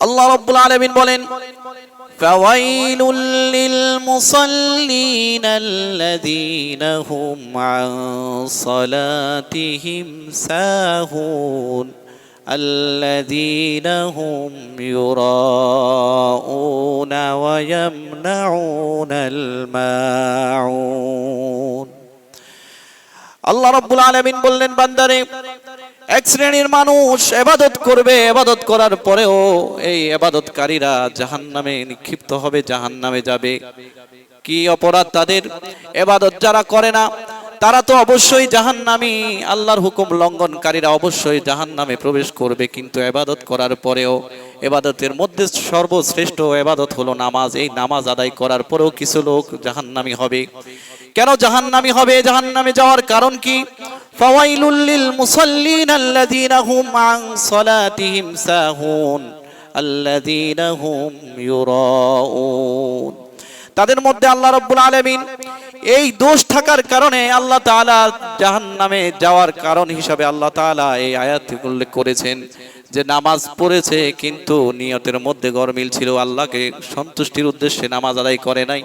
আল্লাহ রাব্বুল আলামিন বলেন, ফাওয়াইলুল লিল মুসাল্লিন আল্লাযীনা হুম আন সালাতিহিম সাহুন আল্লাযীনা হুম ইউরাউনা ওয়া ইয়ামনাউনাল মাউন। আল্লাহ রাব্বুল আলামিন বললেন, বান্দারে, এক শ্রেণীর মানুষ ইবাদত করবে, ইবাদত করার পরেও এই ইবাদতকারীরা জাহান্নামে নিক্ষিপ্ত হবে, জাহান্নামে যাবে। কি অপরাধ তাদের? ইবাদত যারা করে না তারা তো অবশ্যই জাহান্নামী, আল্লাহর হুকুম লঙ্ঘনকারীরা অবশ্যই জাহান্নামে প্রবেশ করবে। কিন্তু ইবাদত করার পরেও, ইবাদতের মধ্যে সর্বশ্রেষ্ঠ ইবাদত হলো নামাজ, এই নামাজ আদায় করার পরেও কিছু লোক জাহান্নামী হবে। কেন জাহান্নামী হবে? জাহান্নামে যাওয়ার কারণ কি? ফাওয়াইলুল লিল মুসাল্লিন আল্লাযীনা হুম আন সালাতিহিম সাহুন আল্লাযীনা হুম ইউরাউন। তাদের মধ্যে আল্লাহ রাব্বুল আলামিন এই দোষ থাকার কারণে আল্লাহ তাআলা জাহান্নামে যাওয়ার কারণ হিসাবে আল্লাহ তাআলা এই আয়াত উল্লেখ করেছেন যে নামাজ পড়েছে কিন্তু নিয়তের মধ্যে গরমিল ছিল, আল্লাহকে সন্তুষ্টির উদ্দেশ্যে নামাজ আদায় করে নাই।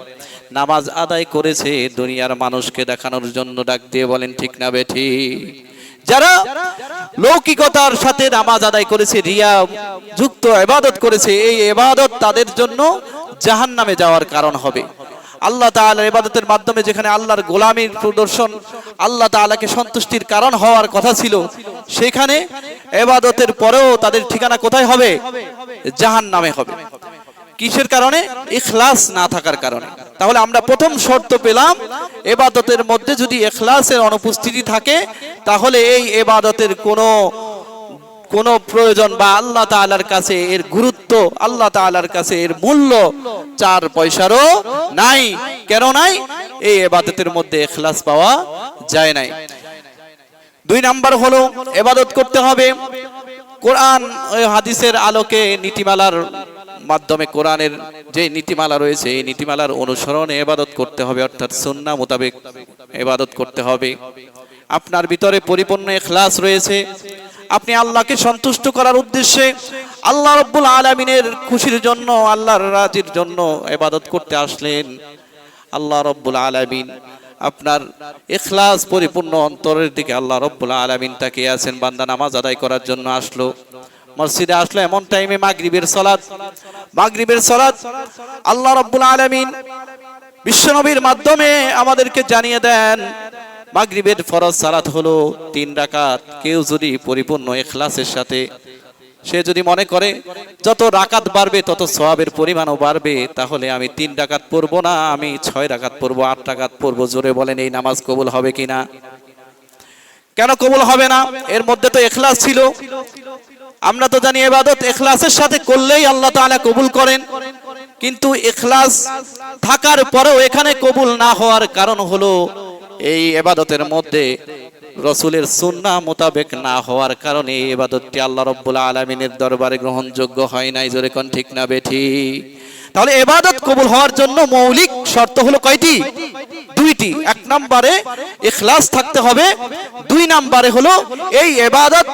নামাজ আদায় করেছে দুনিয়ার মানুষকে দেখানোর জন্য। ডাক দিয়ে বলেন ঠিক না বেঠিক? যারা লৌকিকতার সাথে নামাজ আদায় করেছে, রিয়া যুক্ত ইবাদত করেছে, এই ইবাদত তাদের জন্য জাহান্নামে যাওয়ার কারণ হবে। আল্লাহ তাআলার ইবাদতের মাধ্যমে যেখানে আল্লাহর গোলামীর প্রদর্শন, আল্লাহ তাআলাকে সন্তুষ্টির কারণ হওয়ার কথা ছিল, সেখানে ইবাদতের পরেও তাদের ঠিকানা কোথায় হবে? জাহান্নামে হবে। কিসের কারণে? ইখলাস না থাকার কারণে। তাহলে আমরা প্রথম শর্ত পেলাম, ইবাদতের মধ্যে যদি ইখলাসের অনুপস্থিতি থাকে তাহলে এই ইবাদতের কোনো প্রয়োজন বা আল্লাহ তাআলার কাছে এর গুরুত্ব, আল্লাহ তাআলার কাছে এর মূল্য 4 পয়সারও নাই। কেন নাই? এই ইবাদতের মধ্যে ইখলাস পাওয়া যায় নাই। 2 নাম্বার হলো, ইবাদত করতে হবে কোরআন ও হাদিসের আলোকে, নীতিমালার মাধ্যমে। কোরআনের যে নীতিমালা রয়েছে এই নীতিমালার অনুসরণে ইবাদত করতে হবে, অর্থাৎ সুন্নাহ মোতাবেক ইবাদত করতে হবে। আপনার ভিতরে পরিপূর্ণ ইখলাস রয়েছে, আপনি আল্লাহকে সন্তুষ্ট করার উদ্দেশ্যে, আল্লাহ রাব্বুল আলামিনের খুশির জন্য, আল্লাহর রাজির জন্য ইবাদত করতে আসলেন। আল্লাহ রাব্বুল আলামিন আপনার ইখলাস পরিপূর্ণ অন্তরের দিকে আল্লাহ রাব্বুল আলামিন তাকিয়ে আছেন। বান্দা নামাজ আদায় করার জন্য আসলো, মসজিদে আসলো এমন টাইমে মাগরিবের সালাত আল্লাহ রাব্বুল আলামিন বিশ্বনবীর মাধ্যমে আমাদেরকে জানিয়ে দেন মাগরিবের ফরজ সালাত হলো 3 রাকাত। কেউ যদি পরিপূর্ণ ইখলাসের সাথে, সে যদি মনে করে যত রাকাত বাড়বে তত সওয়াবের পরিমাণও বাড়বে, তাহলে আমি 3 রাকাত পড়বো না, আমি 6 রাকাত পড়বো, 8 রাকাত পড়বো। জোরে বলেন, এই নামাজ কবুল হবে কিনা? কেন কবুল হবে না? এর মধ্যে তো ইখলাস ছিল। আমরা তো জানি ইবাদত ইখলাসের সাথে করলেই আল্লাহ তাআলা কবুল করেন, কিন্তু ইখলাস থাকার পরেও এখানে কবুল না হওয়ার কারণ হলো এই ইবাদতের মধ্যে রাসূলের সুন্নাহ মোতাবেক না হওয়ার কারণে এই ইবাদতটি আল্লাহ রাব্বুল আলামিনের দরবারে গ্রহণযোগ্য হয় নাই। জোরে কোন ঠিক না বেঠিক? তাহলে ইবাদত কবুল হওয়ার জন্য মৌলিক শর্ত হলো কয়টি? 2টি। 1 নম্বরে ইখলাস থাকতে হবে, 2 নম্বরে হলো এই ইবাদত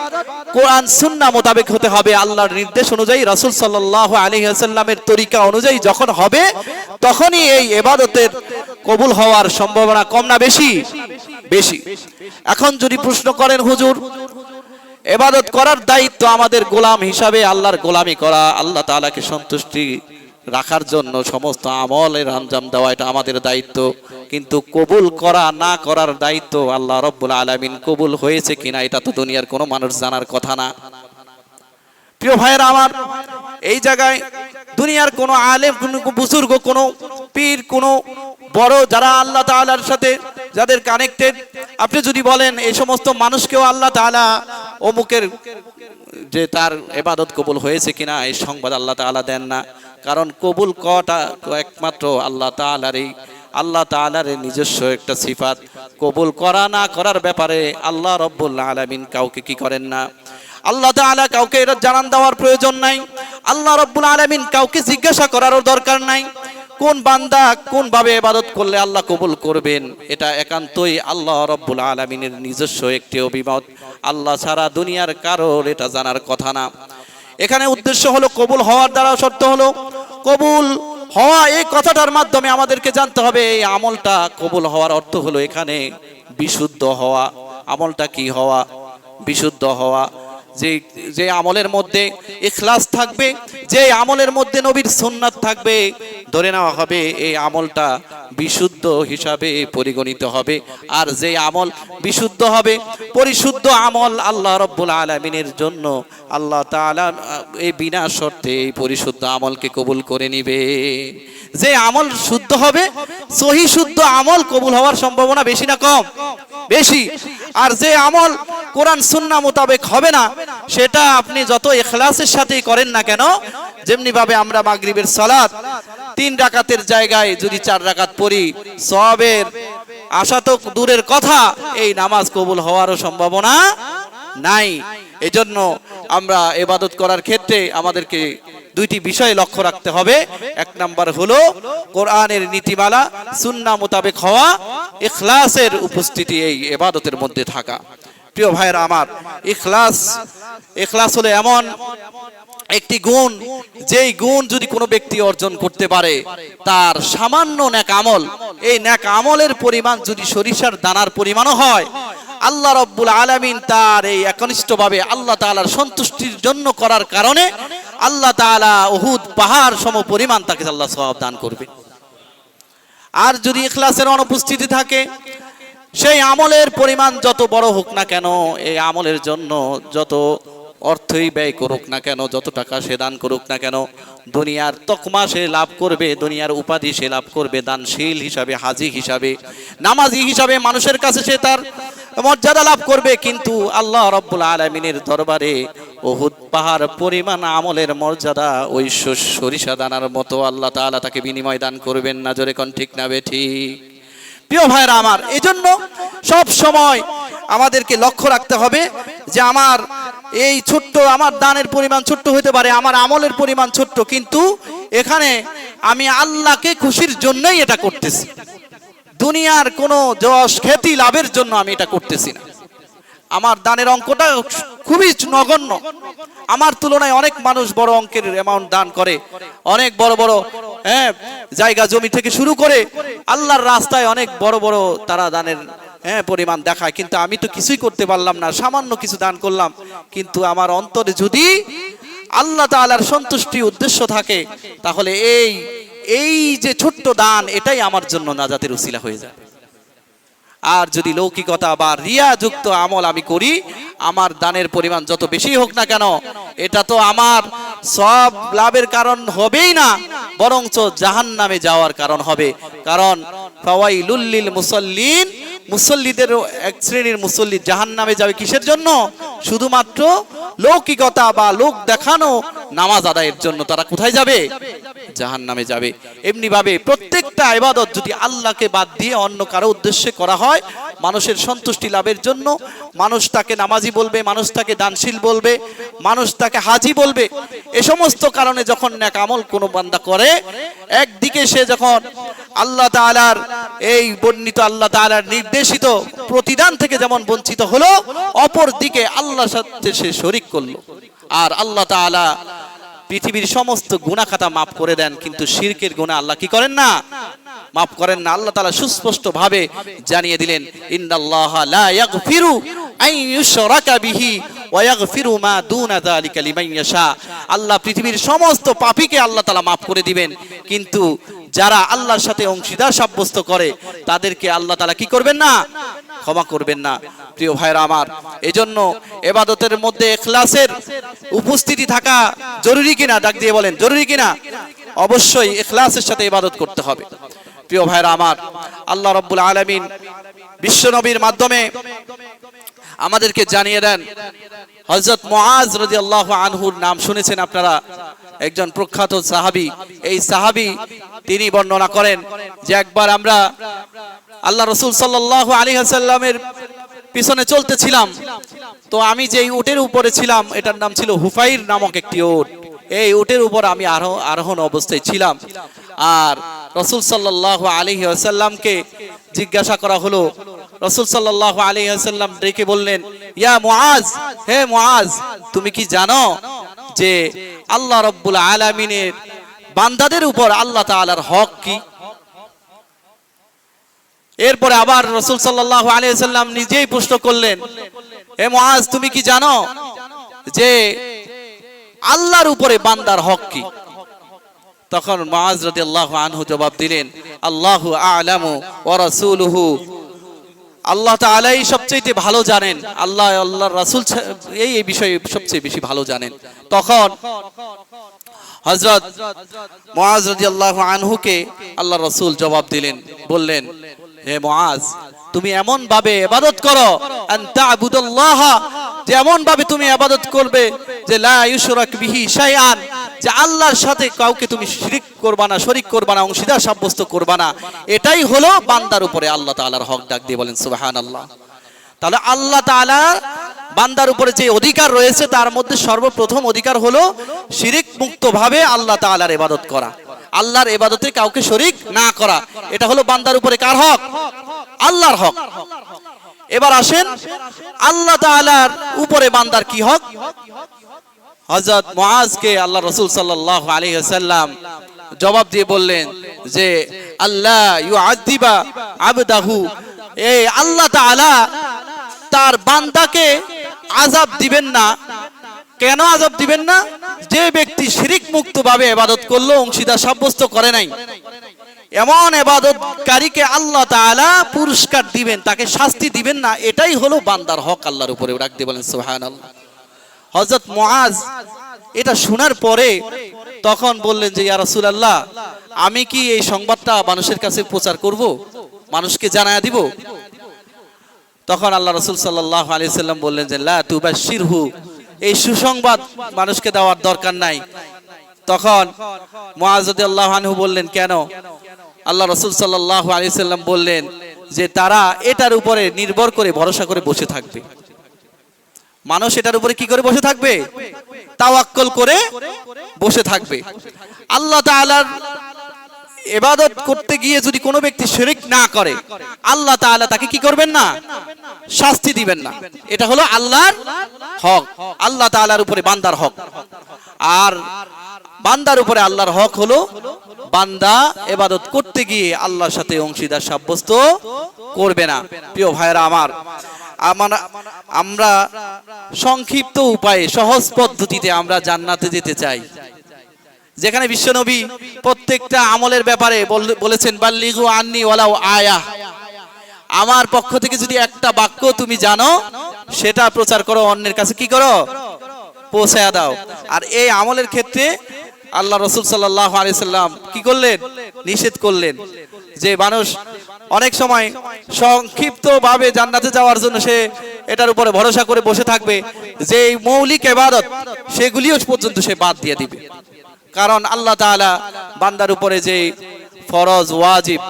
কোরআন সুন্নাহ মোতাবেক হতে হবে, আল্লাহর নির্দেশ অনুযায়ী, রাসূল সাল্লাল্লাহু আলাইহি ওয়াসাল্লামের তরিকা অনুযায়ী যখন হবে তখনই এই ইবাদতের কবুল হওয়ার সম্ভাবনা কম না বেশি? বেশি। এখন যদি প্রশ্ন করেন, হুজুর ইবাদত করার দায়িত্ব আমাদের গোলাম হিসাবে, আল্লাহর গোলামি করা, আল্লাহ তাআলাকে সন্তুষ্টি রাখার জন্য সমস্ত আমলের আঞ্জাম দেওয়া, এটা আমাদের দায়িত্ব, কিন্তু কবুল করা না করার দায়িত্ব আল্লাহ রাব্বুল আলামিন। কবুল হয়েছে কিনা এটা তো দুনিয়ার কোনো মানুষ জানার কথা না। প্রিয় ভাইয়েরা আমার, এই জায়গায় দুনিয়ার কোনো আলেম, কোনো বুজুর্গ, কোনো পীর, কোনো বড় যারা আল্লাহ তাআলার সাথে যাদের কানেক্টেড, আপনি যদি বলেন এই সমস্ত মানুষকেও আল্লাহ তাআলা অমুকের যে তার ইবাদত কবুল হয়েছে কিনা এই সংবাদ আল্লাহ তাআলা দেন না। কারণ কবুল করাটা একমাত্র আল্লাহ তাআলার নিজস্ব একটা সিফাত। কবুল করা না করার ব্যাপারে আল্লাহ রাব্বুল আলামিন কাউকে কি করেন না। আল্লাহ তাআলা কাউকে এটা জানান দেওয়ার প্রয়োজন নাই। আল্লাহ রাব্বুল আলামিন কাউকে জিজ্ঞাসা করারও দরকার নাই কোন বান্দা কোন ভাবে ইবাদত করলে আল্লাহ কবুল করবেন। এটা একান্তই আল্লাহ রাব্বুল আলামিনের নিজস্ব একটি অভিমত। আল্লাহ ছাড়া দুনিয়ার কারোর এটা জানার কথা না। এখানে উদ্দেশ্য হলো কবুল হওয়ার দ্বারা শর্ত হলো কবুল হওয়া। এই কথাটার মাধ্যমে আমাদেরকে জানতে হবে এই আমলটা কবুল হওয়ার অর্থ হলো এখানে বিশুদ্ধ হওয়া। আমলটা কি হওয়া? বিশুদ্ধ হওয়া। যে আমলের মধ্যে ইখলাস থাকবে, যে আমলের মধ্যে নবীর সুন্নাত থাকবে, ধরে নেওয়া হবে এই আমলটা বিশুদ্ধ হিসাবে পরিগণিত হবে। আর যে আমল বিশুদ্ধ হবে, পরিশুদ্ধ আমল আল্লাহ রাব্বুল আলামিনের জন্য আল্লাহ তাআলা এই বিনা শর্তে এই পরিশুদ্ধ আমলকে কবুল করে নিবে। যে আমল শুদ্ধ হবে, সহি শুদ্ধ আমল কবুল হওয়ার সম্ভাবনা বেশি না কম? বেশি। আর যে আমল কোরআন সুন্নাহ মোতাবেক হবে না, সেটা আপনি যত ইখলাসের সাথেই করেন না কেন, যেমনি ভাবে আমরা মাগরিবের সালাত 3 রাকাতের জায়গায় যদি 4 রাকাত পড়ি, সওয়াবের আশা তো দূরের কথা, এই নামাজ কবুল হওয়ারও সম্ভাবনা নাই। এজন্য আমরা ইবাদত করার ক্ষেত্রে আমাদেরকে 2টি বিষয় লক্ষ্য রাখতে হবে। 1 নাম্বার হলো কোরআনের নীতিমালা সুন্নাহ মোতাবেক হওয়া, ইখলাসের উপস্থিতি এই ইবাদতের মধ্যে থাকা। প্রিয় ভাইরা আমার, ইখলাস হলো এমন একটি গুণ, যেই গুণ যদি কোনো ব্যক্তি অর্জন করতে পারে, তার সামান্য নেক আমল, এই নেক আমলের পরিমাণ যদি সরিষার দানার পরিমাণও হয়, আল্লাহ রাব্বুল আলামিন তার এই একনিষ্ঠভাবে আল্লাহ তাআলার সন্তুষ্টির জন্য করার কারণে আল্লাহ তাআলা উহুদ পাহাড় সম পরিমাণ তাকে আল্লাহ সওয়াব দান করবে। আর যদি ইখলাসের অনুপস্থিতি থাকে, সেই আমলের পরিমাণ যত বড় হোক না কেন, এই আমলের জন্য যত অর্থই ব্যয় করুক না কেন, যত টাকা সে দান করুক না কেন, দুনিয়ার তকমা সে লাভ করবে, দুনিয়ার উপাধি সে লাভ করবে, দানশীল হিসাবে, হাজি হিসাবে, নামাজি হিসাবে মানুষের কাছে সে তার মর্যাদা লাভ করবে। কিন্তু আল্লাহ রাব্বুল আলামিনের দরবারে উহুদ পাহাড় পরিমাণ আমলের মর্যাদা ওই সরিষা দানার মতো আল্লাহ তাআলা তাকে বিনিময় দান করবেন না। জোরে কোন ঠিক না বেঠিক? প্রিয় ভাইরা আমার, এজন্য সব সময় আমাদেরকে লক্ষ্য রাখতে হবে যে আমার এই ছোট্ট, আমার দানের পরিমাণ ছোট্ট হতে পারে, আমার আমলের পরিমাণ ছোট্ট, কিন্তু এখানে আমি আল্লাহকে খুশির জন্যই এটা করতেছি, দুনিয়ার কোনো যশ খ্যাতি লাভের জন্য আমি এটা করতেছি না। আমার দানের অঙ্কটা খুবই নগণ্য। আমার তুলনায় অনেক মানুষ বড় অঙ্কের অ্যামাউন্ট দান করে, অনেক বড় বড় জায়গা জমি থেকে শুরু করে আল্লাহর রাস্তায় অনেক বড় বড় তারা দানের পরিমাণ দেখায়, কিন্তু আমি তো কিছুই করতে পারলাম না, সামান্য কিছু দান করলাম। কিন্তু আমার অন্তরে যদি আল্লাহ তাআলার সন্তুষ্টি উদ্দেশ্য থাকে, তাহলে এই যে ছোট্ট দান, এটাই আমার জন্য নাজাতের উসিলা হয়ে যায়। আর যদি লৌকিকতা বা রিয়া যুক্ত আমল আমি করি, আমার দানের পরিমাণ যত বেশি হোক না কেন, এটা তো আমার সব লাভের কারণ হবেই না, বরঞ্চ জাহান্নামে যাওয়ার কারণ হবে। কারণ ফাওয়াইলুল লিল মুসাল্লিন, মুসল্লিদের এক শ্রেণীর মুসল্লি জাহান্নামে যাবে কিসের জন্য? শুধুমাত্র লৌকিকতা বা লোক দেখানো নামাজ আদায়ের জন্য। তারা কোথায় যাবে? জাহান্নামে যাবে। এমনি ভাবে প্রত্যেকটা ইবাদত যদি আল্লাহকে বাদ দিয়ে অন্য কারো উদ্দেশ্যে করা হয়, মানুষের সন্তুষ্টি লাভের জন্য, মানুষ তাকে নামাজি বলবে, মানুষ তাকে দানশীল বলবে, মানুষ তাকে হাজি বলবে, এ সমস্ত কারণে যখন নেক আমল কোনো বান্দা করে, একদিকে সে যখন আল্লাহ তাআলার এই বর্ণিত আল্লাহ তাআলার নির্দেশিত প্রতিদান থেকে যেমন বঞ্চিত হলো, অপর দিকে আল্লাহর সাথে সে শরীক করলো। আর আল্লাহ তাআলা পৃথিবীর সমস্ত গুনাহ খাতা মাফ করে দেন, কিন্তু শিরকের গুনাহ আল্লাহ কি করেন না? মাফ করেন না। আল্লাহ তাআলা সুস্পষ্ট ভাবে জানিয়ে দিলেন, ইন্নাল্লাহা লা ইয়াগফিরু আন ইউশরাকা বিহি ওয়া ইয়াগফিরু মা দুনা যালিকা লিমান ইয়াশা। আল্লাহ পৃথিবীর সমস্ত পাপীকে আল্লাহ তাআলা মাফ করে দিবেন, কিন্তু যারা আল্লাহর সাথে অংশীদার সাব্যস্ত করে তাদেরকে আল্লাহ তাআলা কি করবেন না? ক্ষমা করবেন না। প্রিয় ভাইরা আমার, এজন্য ইবাদতের মধ্যে ইখলাসের উপস্থিতি থাকা জরুরি কিনা? ডাক দিয়ে বলেন, জরুরি কিনা? অবশ্যই ইখলাসের সাথে ইবাদত করতে হবে। প্রিয় ভাইরা আমার, আল্লাহ রাব্বুল আলামিন বিশ্ব নবীর মাধ্যমে আমাদেরকে জানিয়ে দেন, হযরত মুআজ রাদিয়াল্লাহু আনহুর নাম শুনেছেন আপনারা, একজন প্রখ্যাত সাহাবী। এই সাহাবী তিনি বর্ণনা করেন যে একবার আমরা আল্লাহ রাসূল সাল্লাল্লাহু আলাইহি ওয়াসাল্লামের পিছনে চলতেছিলাম, তো আমি যেই উটের উপরে ছিলাম এটার নাম ছিল হুফাইর নামক একটি উট। এই উটের উপর আমি আরোহণ অবস্থায় ছিলাম। আর রাসূল সাল্লাল্লাহু আলাইহি ওয়াসাল্লামকে জিজ্ঞাসা করা হলো, রাসূল সাল্লাল্লাহু আলাইহি ওয়াসাল্লাম ডেকে বললেন, ইয়া মুআজ, হে মুআজ, তুমি কি জানো যে আল্লাহ রাব্বুল আলামিনের বান্দাদের উপর আল্লাহ তাআলার হক কি। এরপরে আবার রাসূল সাল্লাল্লাহু আলাইহি ওয়াসাল্লাম নিজেই প্রশ্ন করলেন, হে মুআজ তুমি কি জানো যে আল্লাহর উপরে বান্দার হক কি? তখন মুআজ রাদিয়াল্লাহু আনহু জবাব দিলেন, আল্লাহু আ'লামু ওয়া রাসূলুহু, আল্লাহ তাআলাই সবচেয়ে ভালো জানেন, আল্লাহর রাসূল এই বিষয়ে সবচেয়ে বেশি ভালো জানেন। তখন হযরত মুআজ রাদিয়াল্লাহু আনহুকে আল্লাহর রাসূল জবাব দিলেন, বললেন, হে মুআজ তুমি এমন ভাবে ইবাদত করো, আনতা আবুদুল্লাহ, যে এমন ভাবে তুমি ইবাদত করবে যে লা ইউশরাক বিহি শাইআন, যে আল্লাহর সাথে কাউকে তুমি শিরক করবা না, শরীক করবা না, অংশীদার সাব্যস্ত করবা না। এটাই হলো বান্দার উপরে আল্লাহ তাআলার হক। ডাক দিয়ে বলেন সুবহানাল্লাহ। তাহলে আল্লাহ তাআলা বান্দার উপরে যে অধিকার রয়েছে তার মধ্যে সর্বপ্রথম অধিকার হলো শিরক মুক্ত ভাবে আল্লাহ তাআলার ইবাদত করা, আল্লাহর ইবাদতে কাউকে শরীক না করা। এটা হলো বান্দার উপরে কার হক? আল্লাহর হক। এবার আসেন আল্লাহ তাআলার উপরে বান্দার কি হক। হযরত মুআজকে আল্লাহ রাসূল সাল্লাল্লাহু আলাইহি ওয়াসাল্লাম জবাব দিয়ে বললেন যে আল্লাহ ইউআযিবা আবদাহু, এই আল্লাহ তাআলা তার বান্দাকে আযাব দিবেন না। কেন আযাব দিবেন না? যে ব্যক্তি শিরক মুক্ত ভাবে ইবাদত করলো, অংশীদার সাব্যস্ত করে নাই, এমন ইবাদতকারীকে আল্লাহ তাআলা পুরস্কার দিবেন, তাকে শাস্তি দিবেন না। এটাই হলো বান্দার হক আল্লাহর উপরে। ডাক দিয়ে বলেন সুবহানাল্লাহ। হযরত মুআজ এটা শোনার পরে তখন বললেন যে ইয়া রাসূলুল্লাহ, আমি কি এই সংবাদটা মানুষের কাছে প্রচার করব, মানুষকে জানায়া দিব? তখন আল্লাহ রাসূল সাল্লাল্লাহু আলাইহি সাল্লাম বললেন যে লা তুবাশশিরহু, এই সুসংবাদ মানুষকে দেওয়ার দরকার নাই। তখন মুআজ রাদিয়াল্লাহু আনহু বললেন, কেন? আল্লাহ রাসূল সাল্লাল্লাহু আলাইহি সাল্লাম বললেন যে তারা এটার উপরে নির্ভর করে ভরসা করে বসে থাকবে। মানুষ এটার উপরে কি করে বসে থাকবে? তাওয়াক্কুল করে বসে থাকবে। আল্লাহ তাআলার ইবাদত করতে গিয়ে যদি কোনো ব্যক্তি শিরক না করে, আল্লাহ তাআলা তাকে কি করবেন না? শাস্তি দিবেন না। এটা হলো আল্লাহর হক, আল্লাহ তাআলার উপরে বান্দার হক। আর বান্দার উপরে আল্লাহর হক হলো বান্দা ইবাদত করতে গিয়ে আল্লাহর সাথে অংশীদার সাব্যস্ত করবে না। প্রিয় ভাইরা আমার, আমরা সংক্ষিপ্ত উপায়ে সহজ পদ্ধতিতে আমরা জান্নাতে যেতে চাই, যেখানে বিশ্বনবী প্রত্যেকটা আমলের ব্যাপারে বলেছেন বাল্লিগু আন্নি ওয়ালাউ আয়া, আমার পক্ষ থেকে যদি একটা বাক্য তুমি জানো সেটা প্রচার করো, অন্যের কাছে কি করো? পৌঁছায়া দাও। আর এই আমলের ক্ষেত্রে আল্লাহ রাসূল সাল্লাল্লাহু আলাইহি সাল্লাম কি করলেন? নিষেধ করলেন যে মানুষ অনেক সময় সংক্ষিপ্ত ভাবে জান্নাতে যাওয়ার জন্য সে এটার উপরে ভরসা করে বসে থাকবে, যে মৌলিক ইবাদত সেগুলিও পর্যন্ত সে বাদ দিয়ে দিবে। কারণ আল্লাহ তাআলা বান্দার উপরে যে ফরজ, ওয়াজিব,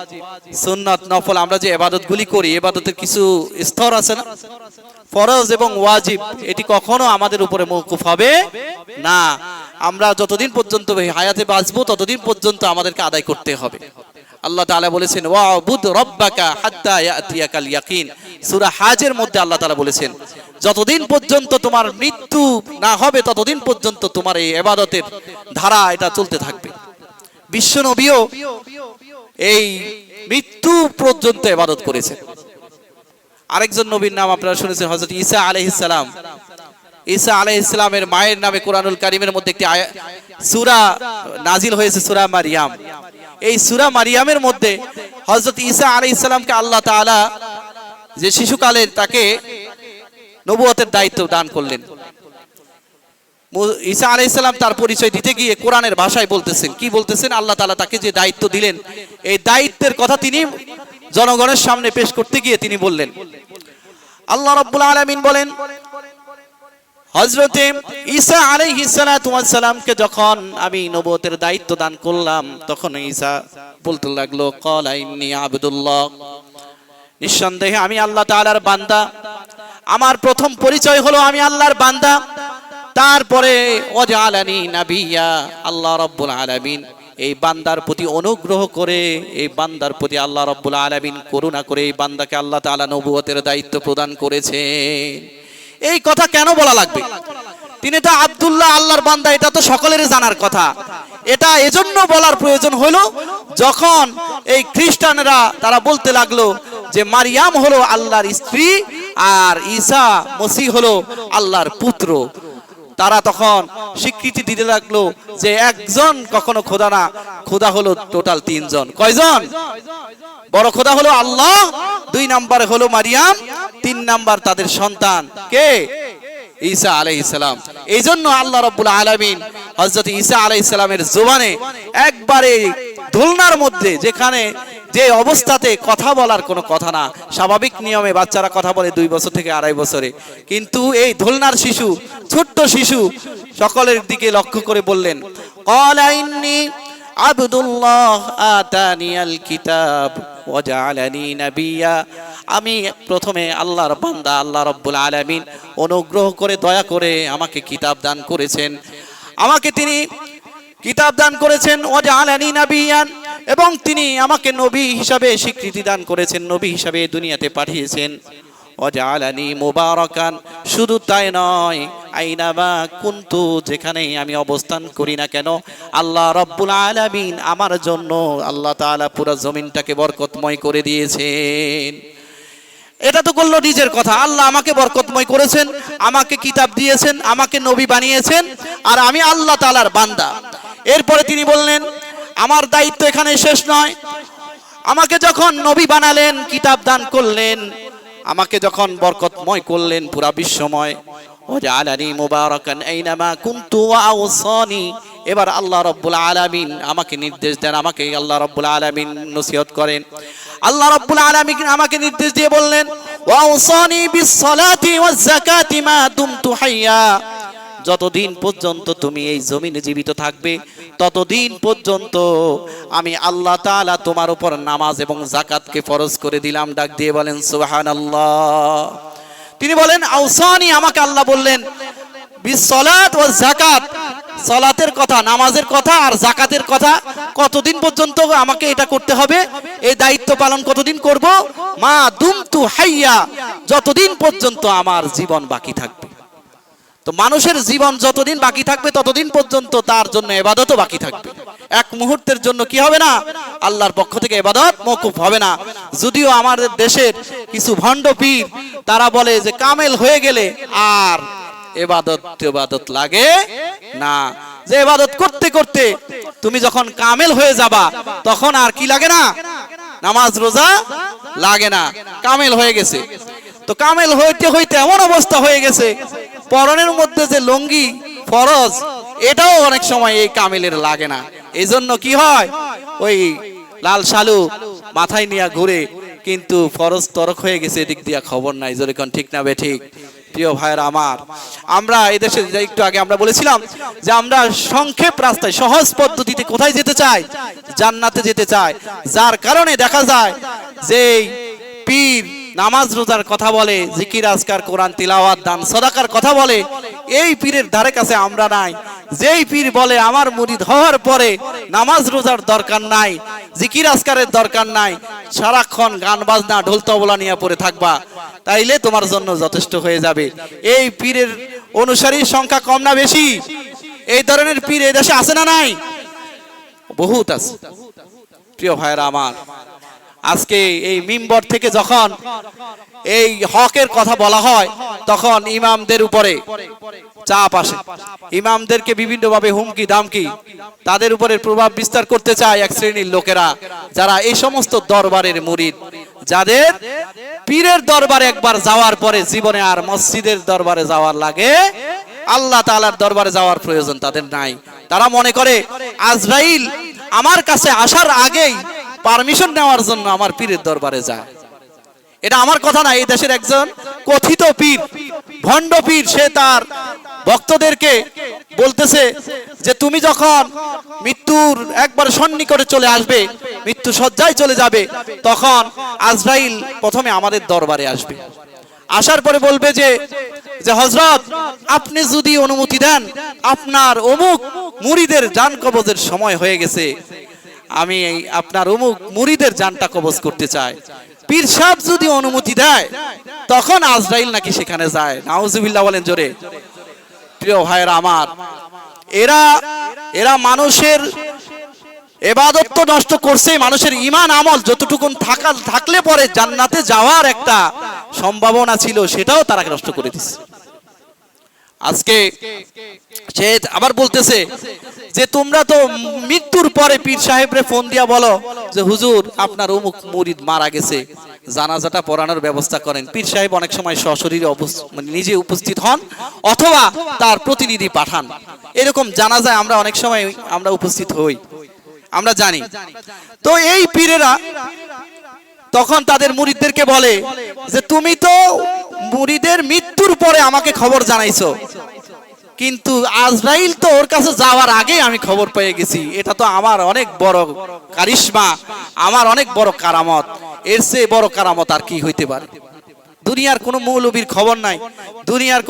সুন্নাত, নফল আমরা যে ইবাদতগুলি করি, ইবাদতের কিছু স্তর আছে না? ফরজ এবং ওয়াজিব এটি কখনো আমাদের উপরে মওকুফ হবে না। আমরা যতদিন পর্যন্ত হায়াতে বাঁচবো ততদিন পর্যন্ত আমাদেরকে আদায় করতে হবে। আল্লাহ তাআলা বলেছেন ওয়াবুদ রাব্বাকা হাত্তা ইয়াতিয়াকাল ইয়াকিন, সূরা হাজের মধ্যে আল্লাহ তাআলা বলেছেন যতদিন পর্যন্ত তোমার মৃত্যু না হবে ততদিন পর্যন্ত তোমার এই ইবাদতের ধারা এটা চলতে থাকবে। বিশ্ব নবীও এই মৃত্যু পর্যন্ত ইবাদত করেছেন। আরেকজন নবীর নাম আপনারা শুনেছেন হযরত ঈসা আলাইহিস সালাম। ঈসা আলাইহিস সালামের মায়ের নামে কোরআনুল কারীমের মধ্যে একটি সূরা নাজিল হয়েছে, সূরা মারইয়াম। এই সূরা মারইয়ামের মধ্যে হযরত ঈসা আলাইহিস সালামকে আল্লাহ তাআলা যে শিশুকালে তাকে নবুয়তের দায়িত্ব দান করলেন। ঈসা আলাইহিস সালাম তার পরিচয় দিতে গিয়ে কোরআনের ভাষায় বলতেছেন, কি বলতেছেন? আল্লাহ তাআলা তাকে যে দায়িত্ব দিলেন এই দায়িত্বের কথা তিনি জনগণের সামনে পেশ করতে গিয়ে তিনি বললেন, আল্লাহ রাব্বুল আলামিন বলেন হযরতে ঈসা আলাইহিস সালাতু ওয়াস সালামকে যখন আমি নবুয়তের দায়িত্ব দান করলাম তখন ঈসা বলতে লাগলো ক্বালা ইন্নী আবদুল্লাহ, নিঃসন্দেহে আমি আল্লাহ তাআলার বান্দা। আমার প্রথম পরিচয় হলো আমি আল্লাহর বান্দা। তারপরে ওয়াজআলানি নাবিয়্যা, আল্লাহ রাব্বুল আলামিন এই বান্দার প্রতি অনুগ্রহ করে, এই বান্দার প্রতি আল্লাহ রাব্বুল আলামিন করুণা করে এই বান্দাকে আল্লাহ তাআলা নবুয়তের দায়িত্ব প্রদান করেছেন। এই কথা কেন বলা লাগবে? তিনি তো আব্দুল্লাহ, আল্লাহর বান্দা, এটা তো সকলেরই জানার কথা। এটা এজন্য বলার প্রয়োজন হলো যখন এই খ্রিস্টানরা তারা বলতে লাগলো যে মারিয়াম হলো আল্লাহর স্ত্রী আর ঈসা মসিহ হলো আল্লাহর পুত্র। তারা তখন স্বীকৃতি দিতে লাগলো যে একজন কখনো খোদা না, খোদা হলো টোটাল তিনজন। কয়জন? বড় খোদা হলো আল্লাহ, 2 নম্বরে হলো মারিয়াম, 3 নাম্বার তাদের সন্তান কে? ঈসা আলাইহিস সালাম। এইজন্য আল্লাহ রাব্বুল আলামিন হযরত ঈসা আলাইহিস সালামের জবানে একবারে দোলনার মধ্যে, যেখানে যে অবস্থাতে কথা বলার কোনো কথা না, স্বাভাবিক নিয়মে বাচ্চারা কথা বলে 2 বছর থেকে 2.5 বছরে, কিন্তু এই দোলনার শিশু, ছোট্ট শিশু সকলের দিকে লক্ষ্য করে বললেন, ক্বালা ইন্নী আব্দুল্লাহ আতানিয়াল কিতাব ওয়া জাআলানি নাবিয়্যা। আমি প্রথমে আল্লাহর বান্দা, আল্লাহ রাব্বুল আলামিন অনুগ্রহ করে দয়া করে আমাকে কিতাব দান করেছেন, আমাকে তিনি কিতাব দান করেছেন। ওয়া জাআলানি নাবিয়্যান, এবং তিনি আমাকে নবী হিসাবে স্বীকৃতি দান করেছেন, নবী হিসাবে দুনিয়াতে পাঠিয়েছেন। ওয়া জাআলানি মুবারাকান, শুধু তাই নয়, আইনামা কুনতু, যেখানেই আমি অবস্থান করি না কেন, আল্লাহ রাব্বুল আলামিন আমার জন্য, আল্লাহ তাআলা পুরো জমিনটাকে বরকতময় করে দিয়েছেন। এটা তো করলো নিজের কথা। আল্লাহ আমাকে বরকতময় করেছেন, আমাকে কিতাব দিয়েছেন, আমাকে নবী বানিয়েছেন, আর আমি আল্লাহ তাআলার বান্দা। এরপরে তিনি বললেন, আমার দায়িত্ব এখানে শেষ নয়। আমাকে যখন নবী বানালেন, কিতাব দান করলেন, আমাকে যখন বরকতময় করলেন পুরা বিশ্বময়, ওয়াজআলানি মুবারাকান আইনামা কুনতু ওয়া আওসানি, এবার আল্লাহ রাব্বুল আলামিন আমাকে নির্দেশ দেন, আমাকে আল্লাহ রাব্বুল আলামিন নসিহত করেন। আল্লাহ রাব্বুল আলামিন আমাকে নির্দেশ দিয়ে বললেন, ওয়া আওসানি বিস সালাতি ওয়াজ যাকাতি মা দুমতু হাইয়া, যতদিন পর্যন্ত তুমি এই জমিনে জীবিত থাকবে ততদিন পর্যন্ত আমি আল্লাহ তাআলা তোমার উপর নামাজ এবং যাকাতকে ফরজ করে দিলাম। ডাক দিয়ে বলেন সুবহানাল্লাহ। তিনি বলেন আওসানি, আমাকে আল্লাহ বললেন বিস সালাত ওয়াজ যাকাত, সালাতের কথা, নামাজের কথা আর যাকাতের কথা, কতদিন পর্যন্ত আমাকে এটা করতে হবে, এই দায়িত্ব পালন কতদিন করব? মা দুমতু হাইয়া, যতদিন পর্যন্ত আমার জীবন বাকি থাকবে। তো মানুষের জীবন যতদিন বাকি থাকবে ততদিন পর্যন্ত তার জন্য ইবাদতও বাকি থাকবে। এক মুহূর্তের জন্য কি হবে না? আল্লাহর পক্ষ থেকে ইবাদত মওকুফ হবে না। যদিও আমাদের দেশের কিছু ভণ্ড পীর তারা বলে যে কামেল হয়ে গেলে আর ইবাদত লাগে না, যে ইবাদত করতে করতে তুমি যখন কামেল হয়ে যাবা তখন আর কি লাগে না? নামাজ রোজা লাগে না, কামেল হয়ে গেছে। তো কামেল হইতে হইতে এমন অবস্থা হয়ে গেছে, পরনের মধ্যে যে লুঙ্গি ফরজ, এটাও অনেক সময় এই কামেলের লাগে না। এই জন্য কি হয়, ওই লাল শালু মাথায় নিয়ে ঘুরে, কিন্তু ফরজ তরক হয়ে গেছে, এদিক দিয়া খবর নাই। যেরকম ঠিক না বে ঠিক? প্রিয় ভাইয়েরা আমার, আমরা এই দেশে একটু আগে আমরা বলেছিলাম যে আমরা সংক্ষেপ রাস্তায়, সহজ পদ্ধতিতে কোথায় যেতে চাই? জান্নাতে যেতে চাই। যার কারণে দেখা যায় যে পীর নামাজ রোজার কথা বলে, জিকির আজকার, কোরআন তিলাওয়াত, দান সাদাকার কথা বলে, এই পীরের ধারে কাছে আমরা নাই। যেই পীর বলে আমার মুরিদ হওয়ার পরে নামাজ রোজার দরকার নাই, জিকির আজকারের দরকার নাই, সারাক্ষণ গান বাজনা ঢোল তবলা নিয়ে পড়ে থাকবা, তাইলে তোমার জন্য যথেষ্ট হয়ে যাবে। এই পীরের অনুসারীর সংখ্যা কম না বেশি? এই ধরনের পীর এই দেশে আছে না নাই? বহুত আছে। প্রিয় ভাইরা আমার, আজকে এই মিম্বর থেকে যখন এই হকের কথা বলা হয় তখন ইমামদের উপরে চাপ আসে, ইমামদেরকে বিভিন্নভাবে হুমকি দামকি, তাদের উপরে প্রভাব বিস্তার করতে চায় এক শ্রেণীর লোকেরা, যারা এই সমস্ত দরবারের মুরিদ, যাদের পীরের দরবারে একবার যাওয়ার পরে জীবনে আর মসজিদের দরবারে যাওয়ার লাগে, আল্লাহ তাআলার দরবারে যাওয়ার প্রয়োজন তাদের নাই। তারা মনে করে আজরাইল আমার কাছে আসার আগেই পারমিশন নেওয়ার জন্য আমার পীরের দরবারে যায়। এটা আমার কথা না, এই দেশের একজন কথিত পীর, ভণ্ড পীর, সে তার ভক্তদেরকে বলতেছে যে তুমি যখন মৃত্যুর একবার সন্নিকটে চলে আসবে, মৃত্যু শয্যায় চলে যাবে, তখন আজরাইল প্রথমে আমাদের দরবারে আসবে। আসার পরে বলবে যে হযরত, আপনি যদি অনুমতি দেন, আপনার অমুক মুরিদের জান কবজের সময় হয়ে গেছে, আমি আপনার অমুক মুরিদের জানটা কবজ করতে চাই। পীর সাহেব যদি অনুমতি দেয় তখন আজরাইল নাকি সেখানে যায়। নাউজুবিল্লাহ বলেন জোরে। প্রিয় ভাইয়েরা আমার, এরা এরা মানুষের ইবাদত তো নষ্ট করছে, মানুষের ঈমান আমল যতটুকুন থাকলে পরে জান্নাতে যাওয়ার একটা সম্ভাবনা ছিল সেটাও তারা নষ্ট করে দিচ্ছে। আজকে সে আবার বলতেছে যে তোমরা তো মৃত্যুর পরে পীর সাহেবরে ফোন দিয়া বলো যে হুজুর আপনার অমুক মুরিদ মারা গেছে, জানাজাটা পড়ানোর ব্যবস্থা করেন। পীর সাহেব অনেক সময় সশরীরে মানে নিজে উপস্থিত হন অথবা তার প্রতিনিধি পাঠান। এরকম জানাজায় আমরা অনেক সময় আমরা উপস্থিত হই, আমরা জানি। তো এই পীরেরা তখন তাদের মুরিদদেরকে বলে যে তুমি তো মুরিদের মৃত্যুর পরে আমাকে খবর জানাইছো, কিন্তু আজরাইল তো ওর কাছে যাওয়ার আগে আমি খবর পেয়ে গেছি। এটা তো আমার অনেক বড় কারিশমা, আমার অনেক বড় কারামত। এর চেয়ে বড় কারামত আর কি হইতে পারে? দুনিয়ার কোনো মৌলবীর খবর নাই, দুনিয়ার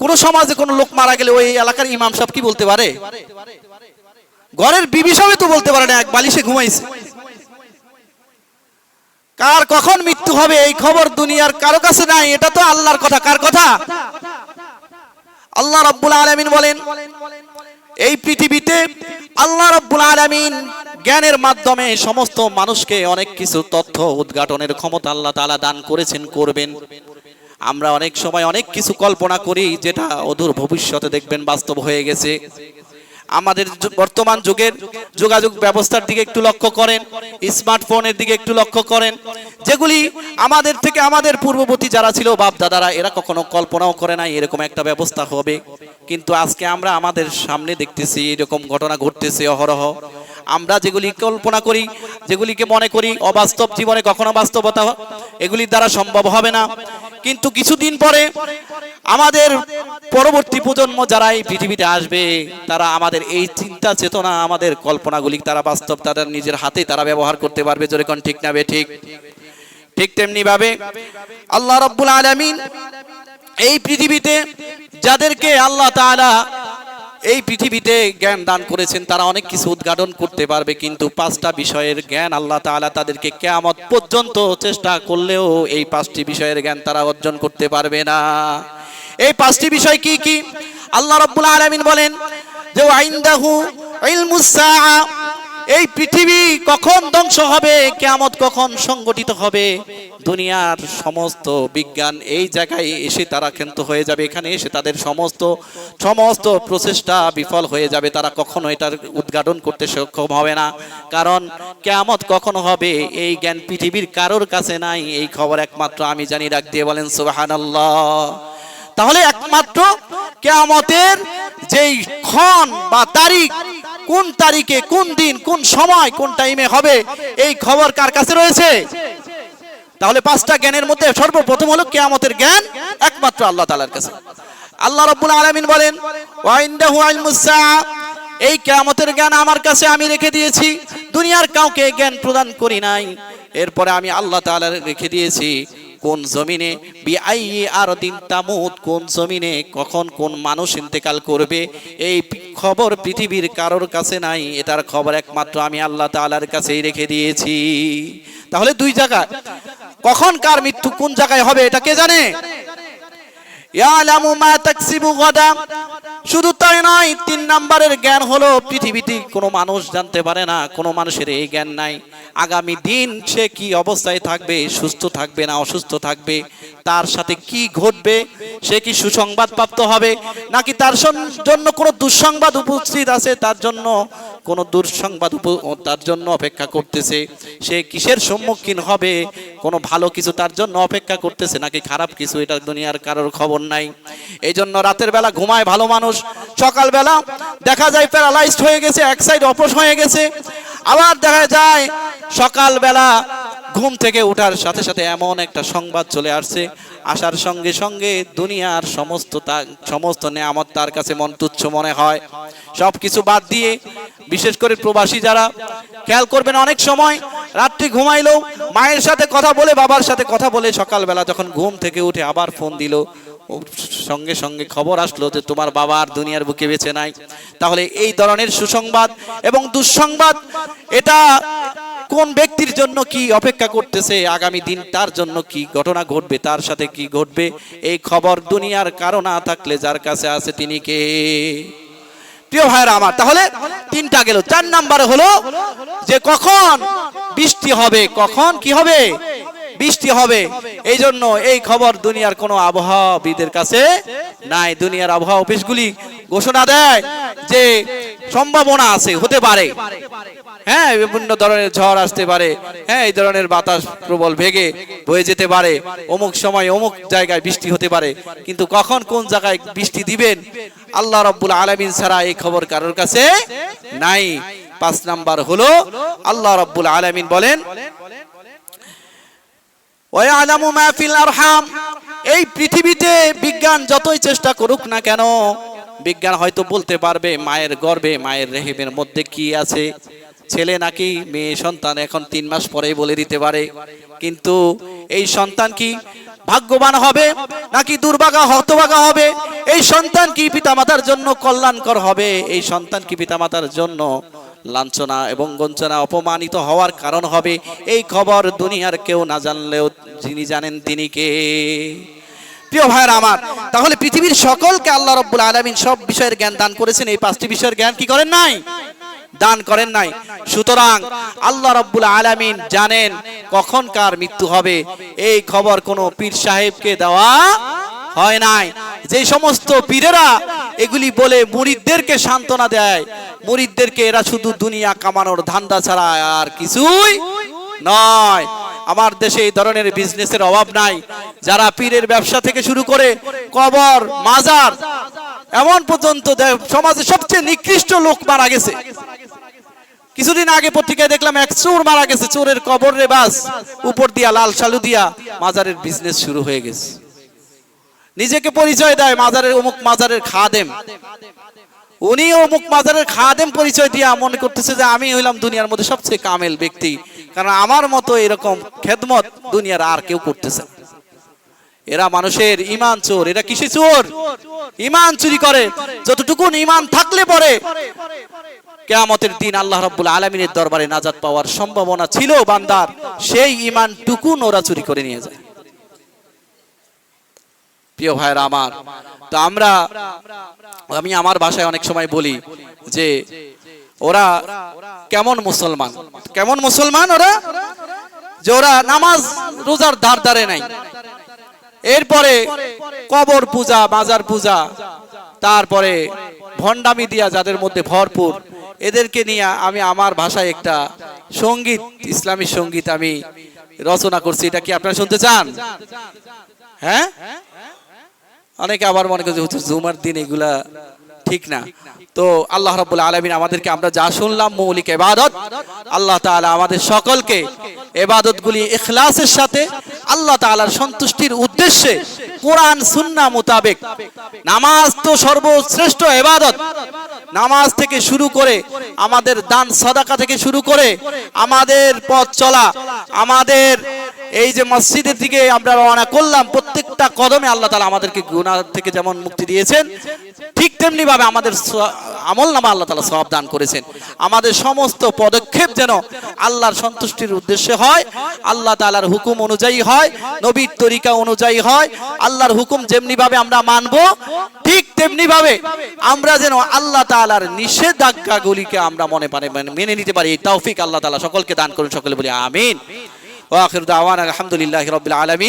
কোন সমাজে কোনো লোক মারা গেলে ওই এলাকার ইমাম সাহেব কি বলতে পারে? ঘরের বিবি সাহেব তো বলতে পারে না, এক বালিশে ঘুমাইছে। কার কখন মৃত্যু হবে এই খবর দুনিয়ার কারো কাছে নাই। এটা তো আল্লাহর কথা। কার কথা? আল্লাহ রাব্বুল আলামিন বলেন, এই পৃথিবীতে আল্লাহ রাব্বুল আলামিন জ্ঞানের মাধ্যমে সমস্ত মানুষকে অনেক কিছু তথ্য উদ্ঘাটনের ক্ষমতা আল্লাহ তাআলা দান করেছেন, করবেন। আমরা অনেক সময় অনেক কিছু কল্পনা করি যেটা অদূর ভবিষ্যতে দেখবেন বাস্তব হয়ে গেছে। আমাদের বর্তমান যুগের যোগাযোগ ব্যবস্থার দিকে একটু লক্ষ্য করেন, স্মার্টফোনের দিকে একটু লক্ষ্য করেন, যেগুলি আমাদের থেকে আমাদের পূর্ববর্তী যারা ছিল বাপ দাদারা এরা কখনো কল্পনাও করে নাই এরকম একটা ব্যবস্থা হবে। কিন্তু আজকে আমরা আমাদের সামনে দেখতেছি এরকম ঘটনা ঘটতেছে অহরহ। আমরা যেগুলি কল্পনা করি, যেগুলিকে মনে করি অবাস্তব, জীবনে কখনো বাস্তবতা এগুলির দ্বারা সম্ভব হবে না। কিন্তু কিছুদিন পরে আমাদের পরবর্তী প্রজন্ম যারা এই পৃথিবীতে আসবে তারা আমাদের এই চিন্তা চেতনা, আমাদের কল্পনাগুলি তারা বাস্তব তাদের নিজের হাতে তারা ব্যবহার করতে পারবে। জোরে কোন ঠিক না বে ঠিক? ঠিক তেমনি ভাবে আল্লাহ রাব্বুল আলামিন এই পৃথিবীতে যাদেরকে আল্লাহ তাআলা এই পৃথিবীতে জ্ঞান দান করেছেন তারা অনেক কিছু উদ্ঘাটন করতে পারবে, কিন্তু 5টা বিষয়ের জ্ঞান আল্লাহ তাআলা তাদেরকে কিয়ামত পর্যন্ত চেষ্টা করলেও এই 5টি বিষয়ের জ্ঞান তারা অর্জন করতে পারবে না। এই 5টি বিষয় কি কি? আল্লাহ রাব্বুল আলামিন বলেন যে ওয়াইনদাহু ইলমুস সাআ, এই পৃথিবী কখন ধ্বংস হবে, কিয়ামত কখন সংগঠিত হবে, দুনিয়ার সমস্ত বিজ্ঞান এই জায়গায় এসে তারা ক্ষান্ত হয়ে যাবে। এখানে এসে তাদের সমস্ত প্রচেষ্টা বিফল হয়ে যাবে। তারা কখনো এটার উদ্ঘাটন করতে সক্ষম হবে না। কারণ কিয়ামত কখন হবে এই জ্ঞান পৃথিবীর কারোর কাছে নাই। এই খবর একমাত্র আমি জানি। ডাক দিয়ে বলেন সুবহানাল্লাহ। তাহলে একমাত্র কিয়ামতের যেই ক্ষণ বা তারিখ, কোন তারিখে, কোন দিন, কোন সময়, কোন টাইমে হবে এই খবর কার কাছে রয়েছে? তাহলে 5টা জ্ঞানের মধ্যে সর্বপ্রথম হলো কিয়ামতের জ্ঞান একমাত্র আল্লাহ তাআলার কাছে। আল্লাহ রাব্বুল আলামিন বলেন ওয়া ইনদাহু ইলমুস সাআ, এই কিয়ামতের জ্ঞান আমার কাছে আমি রেখে দিয়েছি, দুনিয়ার কাউকে জ্ঞান প্রদান করি নাই। এরপরে আমি আল্লাহ তাআলা রেখে দিয়েছি কোন জমিনে বিআইয়ি আরদিন তামুত, কোন জমিনে কখন কোন মানুষ ইন্তেকাল করবে এই খবর পৃথিবীর কারোর কাছে নাই। এটার খবর একমাত্র আমি আল্লাহ তাআলার কাছেই রেখে দিয়েছি। তাহলে 2 জায়গা কখন কার মৃত্যু কোন জায়গায় হবে এটা কে জানে? ইয়ালামু মা তাকসিবু গাদা। শুধু তাই নয়, 3 নম্বরের জ্ঞান হলো পৃথিবীতে কোনো মানুষ জানতে পারে না, কোনো মানুষের এই জ্ঞান নাই আগামী দিন সে কি অবস্থায় থাকবে, সুস্থ থাকবে না অসুস্থ থাকবে, তার সাথে কি ঘটবে, সে কি সুসংবাদ প্রাপ্ত হবে নাকি তার জন্য কোনো দুঃসংবাদ উপস্থিত আছে, তার জন্য কোনো দুঃসংবাদ তার জন্য অপেক্ষা করতেছে, সে কিসের সম্মুখীন হবে, কোনো ভালো কিছু তার জন্য অপেক্ষা করতেছে নাকি খারাপ কিছু, এটা দুনিয়ার কারোর খবর নাই। এই জন্য রাতের বেলা ঘুমায় ভালো মানুষ, সকালবেলা দেখা যায় প্যারালাইজড হয়ে গেছে, এক সাইড অপস হয়ে গেছে। আবার দেখা যায় সকালবেলা ঘুম থেকে ওঠার সাথে সাথে এমন একটা সংবাদ চলে আসছে, আসার সঙ্গে সঙ্গে দুনিয়ার সমস্ত নেয়ামত তার কাছে মন তুচ্ছ মনে হয়। সব কিছু বাদ দিয়ে বিশেষ করে প্রবাসী যারা খেয়াল করবেন, অনেক সময় রাত্রি ঘুমাইলো মায়ের সাথে কথা বলে, বাবার সাথে কথা বলে, সকালবেলা যখন ঘুম থেকে উঠে আবার ফোন দিল, সঙ্গে সঙ্গে খবর আসলো যে তোমার বাবা আর দুনিয়ার বুকে বেঁচে নাই। তাহলে এই ধরনের সুসংবাদ এবং দুঃসংবাদ এটা কোন ব্যক্তির জন্য কি অপেক্ষা করতেছে, আগামী দিন তার জন্য কি ঘটনা ঘটবে, তার সাথে কি ঘটবে, এই খবর দুনিয়ার কারো না থাকলে যার কাছে আছে তিনি কে? প্রিয় ভাইরা আমার, তাহলে তিনটা গেল। 4 নম্বরে হলো যে কখন বৃষ্টি হবে, কখন কি হবে, বৃষ্টি হবে। এই জন্য এই খবর দুনিয়ার কোনো আবহাওয়াবিদের কাছে নাই। দুনিয়ার আবহাওয়া অফিসগুলি ঘোষণা দেয় যে সম্ভাবনা আছে, হতে পারে, হ্যাঁ বিভিন্ন ধরনের ঝড় আসতে পারে, হ্যাঁ এই ধরনের বাতাস প্রবল বেগে বয়ে যেতে পারে, অমুক সময় অমুক জায়গায় বৃষ্টি হতে পারে। কিন্তু কখন কোন জায়গায় বৃষ্টি দিবেন আল্লাহ রাব্বুল আলামিন ছাড়া এই খবর কারোর কাছে নাই। 5 নাম্বার হলো আল্লাহ রাব্বুল আলামিন বলেন ওয়ায়ালামু মা ফিল আরহাম। এই পৃথিবীতে বিজ্ঞান যতই চেষ্টা করুক না কেন, বিজ্ঞান হয়তো বলতে পারবে মায়ের গর্ভে, মায়ের রেহেমের মধ্যে কি আছে, ছেলে নাকি মেয়ে সন্তান এখন 3 মাস পরেই বলে দিতে পারে। কিন্তু এই সন্তান কি ভাগ্যবান হবে নাকি দুর্ভাগা হতভাগা হবে, এই সন্তান কি পিতামাতার জন্য কল্যাণকর হবে, এই সন্তান কি পিতামাতার জন্য লাঞ্ছনা এবং গঞ্চনা অপমানিত হওয়ার কারণ হবে, এই খবর দুনিয়ার কেউ না জানলেও যিনি জানেন তিনি কে? প্রিয় ভাইরা আমার, তাহলে পৃথিবীর সকলকে আল্লাহ রাব্বুল আলামিন সব বিষয়ের জ্ঞান দান করেছেন, এই 5টি বিষয়ের জ্ঞান কি করেন নাই? দান করেন নাই। সুতরাং আল্লাহ রাব্বুল আলামিন জানেন কখন কার মৃত্যু হবে, এই খবর কোনো পীর সাহেবকে দেওয়া হয় নাই। যে সমস্ত পীরেরা এগুলি বলে মুরিদদেরকে সান্ত্বনা দেয়, মুরিদদেরকে এরা শুধু দুনিয়া কামানোর ধান্দা ছাড়া আর কিছুই নয়। আমার দেশে এই ধরনের বিজনেসের অভাব নাই। যারা পীরের ব্যবসা থেকে শুরু করে কবর, মাজার, এমন পর্যন্ত সমাজে সবচেয়ে নিকৃষ্ট লোক মারা গেছে। কিছুদিন আগে পত্রিকায় দেখলাম এক চোর মারা গেছে, চোরের কবর রে বাস উপর দিয়া লাল শালু দিয়া মাজারের বিজনেস শুরু হয়ে গেছে। নিজেকে পরিচয় দেয় মাজারের অমুক মাজারের খাদেম, উনি অমুক মাজারের খাদেম পরিচয় দিয়া মনে করতেছে যে আমি হইলাম দুনিয়ার মধ্যে সবচেয়ে কামেল ব্যক্তি, কারণ আমার মতো এরকম খেদমত দুনিয়ার আর কেউ করতেছে। এরা মানুষের ঈমান চোর। এরা কিসে চোর? ঈমান চুরি করে। যতটুকু ঈমান থাকলে পরে কিয়ামতের দিন আল্লাহ রাব্বুল আলামিনের দরবারে নাজাত পাওয়ার সম্ভাবনা ছিল বান্দার, সেই ঈমানটুকু ওরা চুরি করে নিয়ে যায়। প্রিয় ভাইরা আমার, তো আমি আমার ভাষায় অনেক সময় বলি যে ওরা কেমন মুসলমান, কেমন মুসলমান ওরা, যে ওরা নামাজ রোজার ধার ধারে নাই, এরপরে কবর পূজা, মাজার পূজা, তারপরে ভণ্ডামি দিয়া যাদের মধ্যে ভরপুর, এদেরকে নিয়ে আমি আমার ভাষায় একটা সঙ্গীত, ইসলামী সঙ্গীত আমি রচনা করছি। এটা কি আপনারা শুনতে চান? হ্যাঁ, অনেকে আবার মনে করছে জুমার দিন এগুলা ঠিক না। তো আল্লাহ রাব্বুল আলামিন আমাদেরকে, আমরা যা শুনলাম মৌলিক ইবাদত, আল্লাহ তাআলা আমাদের সকলকে ইবাদতগুলি ইখলাসের সাথে আল্লাহ তাআলার সন্তুষ্টির উদ্দেশ্যে কোরআন সুন্নাহ মোতাবেক, নামাজ তো সর্বশ্রেষ্ঠ ইবাদত, নামাজ থেকে শুরু করে আমাদের দান সাদাকা থেকে শুরু করে আমাদের পথ চলা, আমাদের এই যে মসজিদের দিকে আমরা রওনা করলাম, প্রত্যেকটা কদমে আল্লাহ তাআলা আমাদেরকে গুনাহ থেকে যেমন মুক্তি দিয়েছেন, ঠিক তেমনি ভাবে আমাদের আমলনামা আল্লাহ তাআলা সওয়াব দান করেছেন। আমাদের সমস্ত পদক্ষেপ যেন আল্লাহর সন্তুষ্টির উদ্দেশ্যে হয়, আল্লাহ তাআলার হুকুম অনুযায়ী হয়, নবীর তরিকা অনুযায়ী হয়। আল্লাহর হুকুম যেমনি ভাবে আমরা মানবো, ঠিক তেমনি ভাবে আমরা যেন আল্লাহ তাআলার নিষেধাজ্ঞাগুলিকে আমরা মেনে নিতে পারি। এই তৌফিক আল্লাহ তাআলা সকলকে দান করুন। সকলে বলি আমিন। ওয়া আখিরু দাওয়ানা আলহামদুলিল্লাহি রাব্বিল আলামিন।